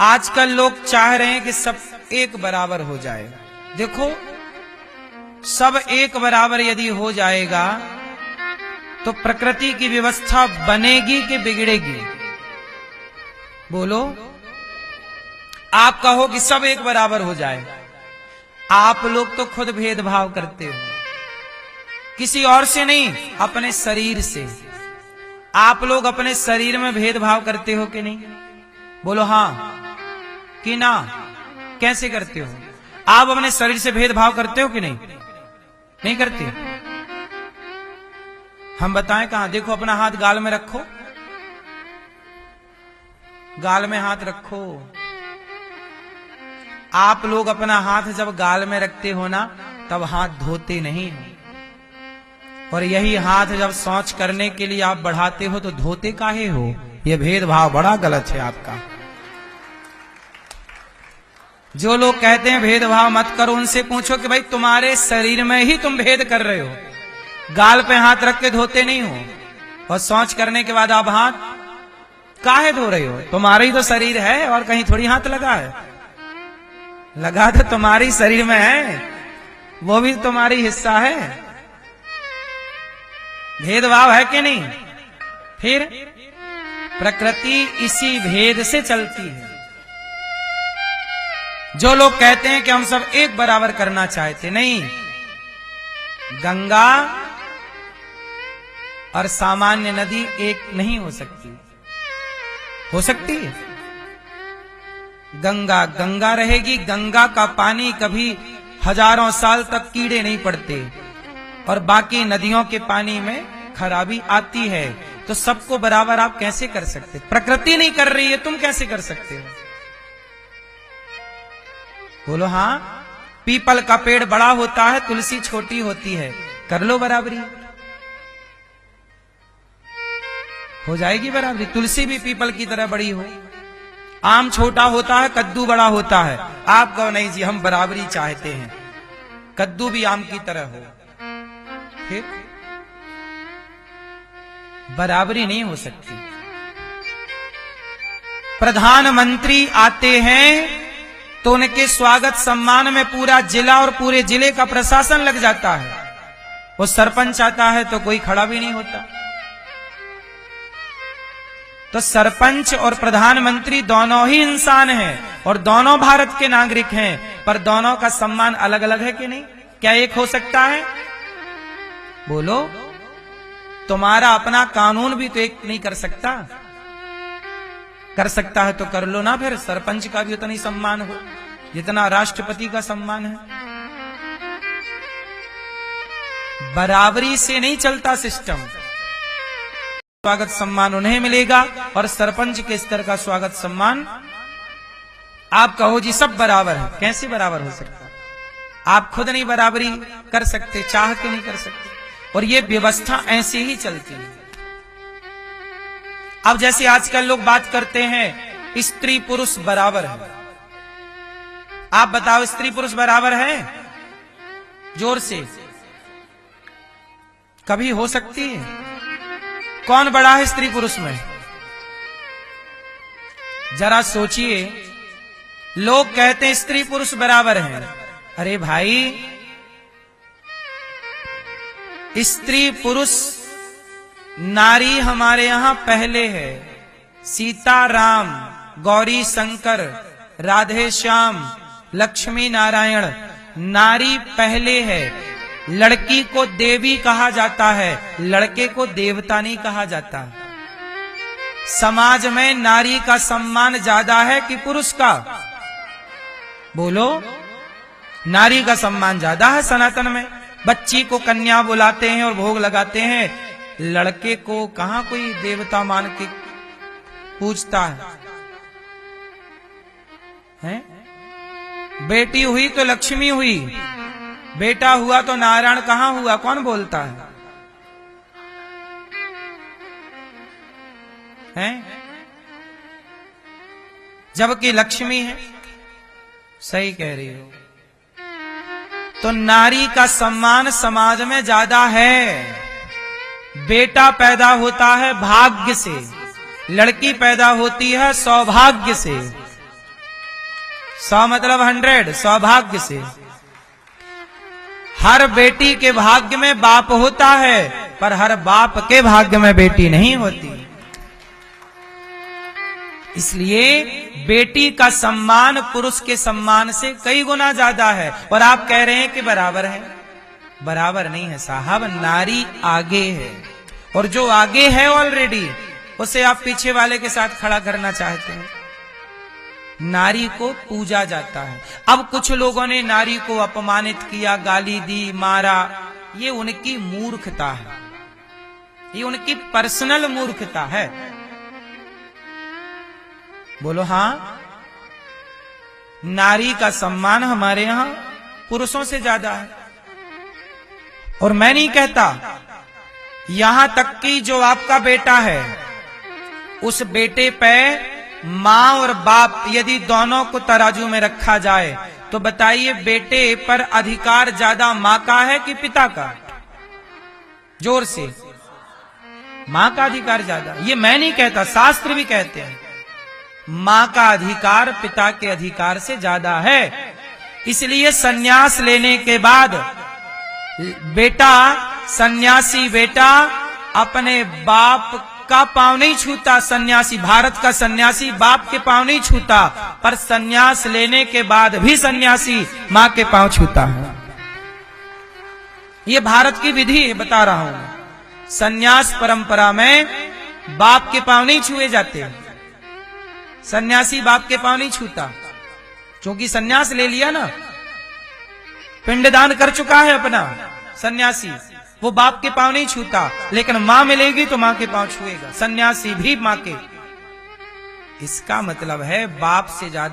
आजकल लोग चाह रहे हैं कि सब एक बराबर हो जाए। देखो, सब एक बराबर यदि हो जाएगा तो प्रकृति की व्यवस्था बनेगी कि बिगड़ेगी? बोलो। आप कहो कि सब एक बराबर हो जाए, आप लोग तो खुद भेदभाव करते हो, किसी और से नहीं, अपने शरीर से। आप लोग अपने शरीर में भेदभाव करते हो कि नहीं? बोलो हां कि ना। कैसे करते हो? आप अपने शरीर से भेदभाव करते हो कि नहीं? नहीं करते। हम बताएं कहां? देखो, अपना हाथ गाल में रखो, गाल में हाथ रखो। आप लोग अपना हाथ जब गाल में रखते हो ना, तब हाथ धोते नहीं हो, और यही हाथ जब शौच करने के लिए आप बढ़ाते हो तो धोते काहे हो? यह भेदभाव बड़ा गलत है आपका। जो लोग कहते हैं भेदभाव मत करो, उनसे पूछो कि भाई तुम्हारे शरीर में ही तुम भेद कर रहे हो। गाल पे हाथ रख के धोते नहीं हो, और शौच करने के बाद आप हाथ काहे धो रहे हो? तुम्हारा ही तो शरीर है, और कहीं थोड़ी हाथ लगा है। लगा तो तुम्हारी शरीर में है, वो भी तुम्हारी हिस्सा है। भेदभाव है कि नहीं? फिर प्रकृति इसी भेद से चलती है। जो लोग कहते हैं कि हम सब एक बराबर करना चाहते, नहीं। गंगा और सामान्य नदी एक नहीं हो सकती। हो सकती है? गंगा गंगा रहेगी, गंगा का पानी कभी हजारों साल तक कीड़े नहीं पड़ते, और बाकी नदियों के पानी में खराबी आती है। तो सबको बराबर आप कैसे कर सकते? प्रकृति नहीं कर रही है, तुम कैसे कर सकते हो? बोलो हां। पीपल का पेड़ बड़ा होता है, तुलसी छोटी होती है, कर लो बराबरी, हो जाएगी बराबरी। तुलसी भी पीपल की तरह बड़ी हो। आम छोटा होता है, कद्दू बड़ा होता है, आप कहो नहीं जी हम बराबरी चाहते हैं, कद्दू भी आम की तरह हो। फिर बराबरी नहीं हो सकती। प्रधानमंत्री आते हैं तो उनके स्वागत सम्मान में पूरा जिला और पूरे जिले का प्रशासन लग जाता है। वो सरपंच आता है तो कोई खड़ा भी नहीं होता। तो सरपंच और प्रधानमंत्री दोनों ही इंसान हैं और दोनों भारत के नागरिक हैं, पर दोनों का सम्मान अलग अलग है कि नहीं? क्या एक हो सकता है? बोलो। तुम्हारा अपना कानून भी तो एक नहीं कर सकता। कर सकता है तो कर लो ना, फिर सरपंच का भी उतना ही सम्मान हो जितना राष्ट्रपति का सम्मान है। बराबरी से नहीं चलता सिस्टम। स्वागत सम्मान उन्हें मिलेगा और सरपंच के स्तर का स्वागत सम्मान। आप कहो जी सब बराबर है, कैसे बराबर हो सकता? आप खुद नहीं बराबरी कर सकते, चाह के नहीं कर सकते, और ये व्यवस्था ऐसे ही चलती है। अब जैसे आजकल लोग बात करते हैं स्त्री पुरुष बराबर है। आप बताओ स्त्री पुरुष बराबर है? जोर से। कभी हो सकती है? कौन बड़ा है स्त्री पुरुष में? जरा सोचिए। लोग कहते हैं स्त्री पुरुष बराबर हैं। अरे भाई, स्त्री पुरुष नारी हमारे यहां पहले है। सीता राम, गौरी शंकर, राधे श्याम, लक्ष्मी नारायण, नारी पहले है। लड़की को देवी कहा जाता है, लड़के को देवता नहीं कहा जाता। समाज में नारी का सम्मान ज्यादा है कि पुरुष का? बोलो। नारी का सम्मान ज्यादा है सनातन में। बच्ची को कन्या बुलाते हैं और भोग लगाते हैं, लड़के को कहां कोई देवता मान के पूजता है? बेटी हुई तो लक्ष्मी हुई, बेटा हुआ तो नारायण कहां हुआ? कौन बोलता है? हैं? जबकि लक्ष्मी है। सही कह रही हो। तो नारी का सम्मान समाज में ज्यादा है। बेटा पैदा होता है भाग्य से, लड़की पैदा होती है सौभाग्य से। 100 मतलब 100, सौभाग्य से। हर बेटी के भाग्य में बाप होता है, पर हर बाप के भाग्य में बेटी नहीं होती। इसलिए बेटी का सम्मान पुरुष के सम्मान से कई गुना ज्यादा है। और आप कह रहे हैं कि बराबर है। बराबर नहीं है साहब, नारी आगे है, और जो आगे है ऑलरेडी उसे आप पीछे वाले के साथ खड़ा करना चाहते हैं। नारी को पूजा जाता है। अब कुछ लोगों ने नारी को अपमानित किया, गाली दी, मारा, ये उनकी मूर्खता है, ये उनकी पर्सनल मूर्खता है। बोलो हां। नारी का सम्मान हमारे यहां पुरुषों से ज्यादा है। और मैं नहीं कहता, यहां तक कि जो आपका बेटा है, उस बेटे पे मां और बाप यदि दोनों को तराजू में रखा जाए तो बताइए बेटे पर अधिकार ज्यादा मां का है कि पिता का? जोर से। मां का अधिकार ज्यादा। ये मैं नहीं कहता, शास्त्र भी कहते हैं मां का अधिकार पिता के अधिकार से ज्यादा है। इसलिए सन्यास लेने के बाद बेटा, सन्यासी बेटा अपने बाप का पांव नहीं छूता। सन्यासी, भारत का सन्यासी बाप के पांव नहीं छूता, पर सन्यास लेने के बाद भी सन्यासी मां के पांव छूता है। ये भारत की विधि है, बता रहा हूं। सन्यास परंपरा में बाप के पांव नहीं छुए जाते। सन्यासी बाप के पांव नहीं छूता, क्योंकि सन्यास ले लिया ना, पिंडदान कर चुका है अपना सन्यासी, वो बाप के पांव नहीं छूता। लेकिन मां मिलेगी तो मां के पांव छुएगा, सन्यासी भी मां के। इसका मतलब है बाप से ज्यादा